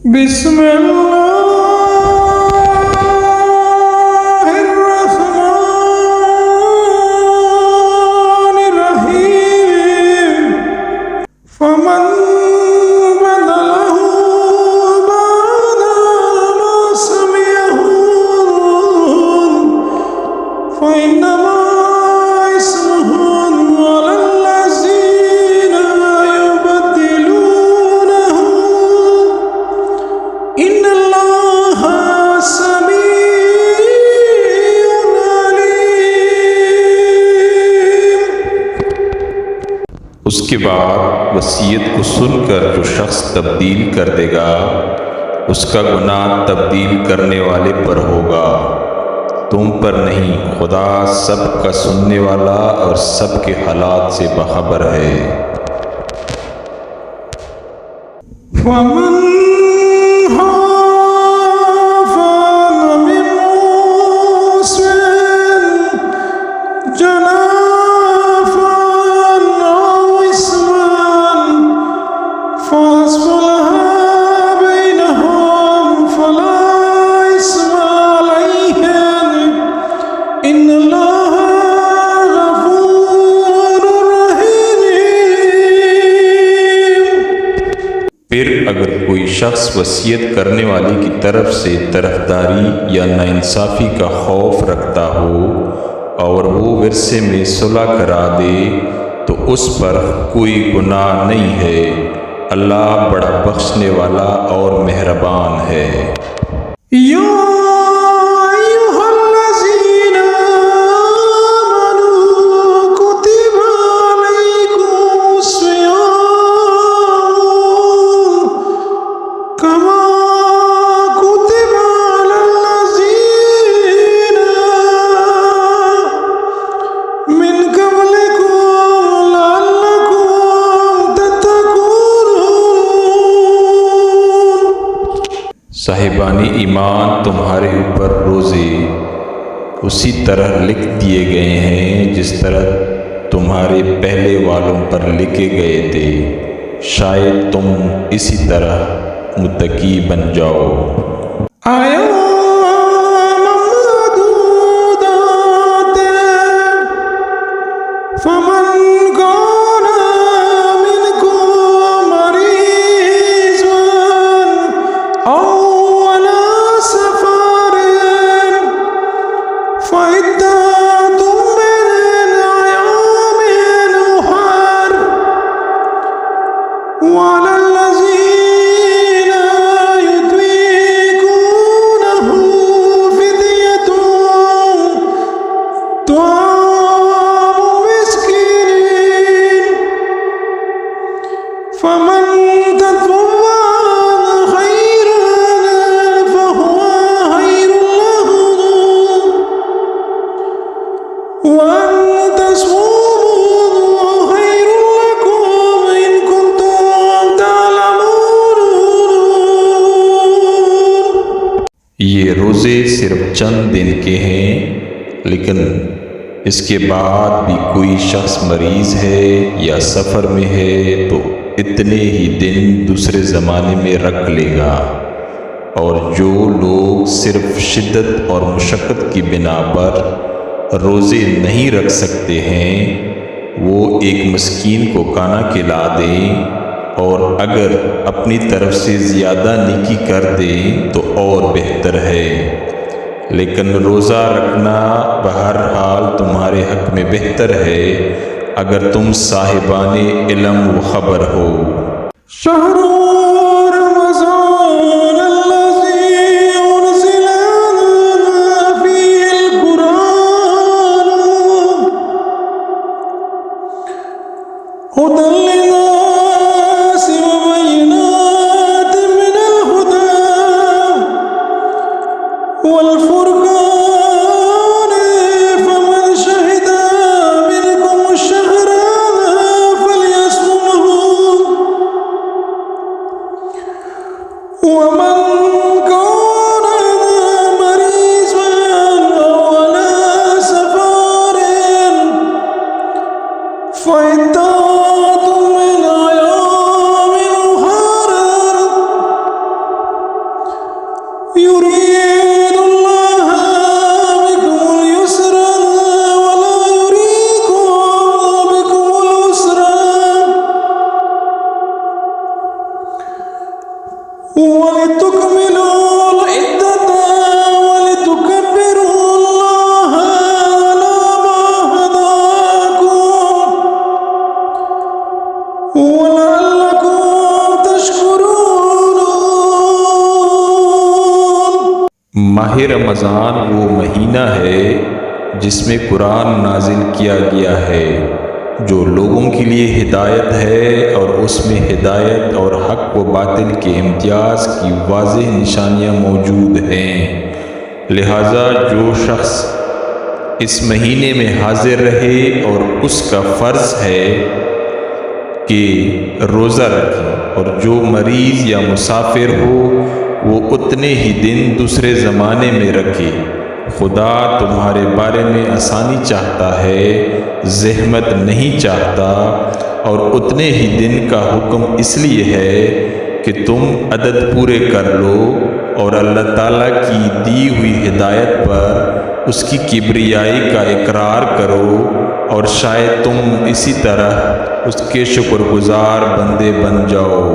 बिस्मिल्लाहिर्रहमानिर्रहीम फमन बदलहु बअदा मा समिअहु फइन्नमा इस्मुहु अलल्लज़ीना युबद्दिलूनहु इन्नल्लाहा समीउन अलीम। उसके बाद वसीयत को सुनकर जो शख्स तब्दील कर देगा उसका गुनाह तब्दील करने वाले पर होगा, तुम पर नहीं। खुदा सब का सुनने वाला और सब के हालात से बाखबर है। फमन हाफ़ज़ मिन मुस्लिम जनाफ़न औ इस्मन फ़अस्लहा बैनहुम फ़ला इस्म अलैहिम इन्नल्लाहा गफ़ूरुर रहीम। फिर अगर कोई शख्स वसीयत करने वाले की तरफ से तरफदारी या नाइंसाफ़ी का खौफ रखता हो और वो विरसे में सुलह करा दे तो उस पर कोई गुनाह नहीं है। अल्लाह बड़ा बख्शने वाला और मेहरबान है। या अय्युहल्लज़ीना आमनू कुतिबा अलैकुमुस्सियाम कमा कुतिबा अलल्लज़ीना मिन क़ब्लिकुम लअल्लकुम तत्तक़ून। साहिबानी ईमान तुम्हारे ऊपर रोज़े उसी तरह लिख दिए गए हैं जिस तरह तुम्हारे पहले वालों पर लिखे गए थे, शायद तुम इसी तरह मुत्तकी बन जाओ। अय्यामम मअदूदात फमन काना मिनकुम मरीज़न औ अला सफरिन फ़इद्दतुम मिन अय्यामिन उख़र वअलल्लज़ीना युतीक़ूनहु फ़िद्यतुन तआमु मिस्कीन फमन तत्वव्वा खैरन फहुवा खैरुन लहु वअन तसूमू खैरुन लकुम इन कुंतुम तअलमून। ये रोज़े सिर्फ चंद दिन के हैं, लेकिन इसके बाद भी कोई शख्स मरीज़ है या सफ़र में है तो इतने ही दिन दूसरे ज़माने में रख लेगा। और जो लोग सिर्फ शिद्दत और मुशक्क़त की बिना पर रोज़े नहीं रख सकते हैं वो एक मस्कीन को खाना खिला दें, और अगर अपनी तरफ से ज़्यादा नेकी कर दें तो और बेहतर है। लेकिन रोज़ा रखना बहरहाल तुम्हारे हक़ में बेहतर है अगर तुम साहिबाने इल्म व ख़बर हो। शहरु रमज़ान अल्लज़ी उनज़िला फ़ीहिल क़ुरआन हुदल लिन्नासि व बय्यिनातिन मिनल हुदा वल फ़ुरक़ान फमन शहिदा मिनकुम अश-शहरा फ़लयस्मुहु वमन काना मरीज़न औ अला सफ़रिन फ़इद्दतुम मिन अय्यामिन उख़र ولتكملوا العدة ولتكبروا الله على ما هداكم ولعلكم تشكرون. माह रमज़ान वो महीना है जिसमें कुरान नाजिल किया गया है, जो लोगों के लिए हिदायत है और उसमें हिदायत और हक़ व बातिल के इम्तियाज़ की वाज़ेह निशानियाँ मौजूद हैं। लिहाजा जो शख्स इस महीने में हाजिर रहे और उसका फ़र्ज़ है कि रोज़ा रखे, और जो मरीज़ या मुसाफिर हो वो उतने ही दिन दूसरे ज़माने में रखे। खुदा तुम्हारे बारे में आसानी चाहता है, ज़हमत नहीं चाहता, और उतने ही दिन का हुक्म इसलिए है कि तुम अदद पूरे कर लो और अल्लाह ताला की दी हुई हिदायत पर उसकी किब्रियाई का इकरार करो, और शायद तुम इसी तरह उसके शुक्रगुजार बंदे बन जाओ।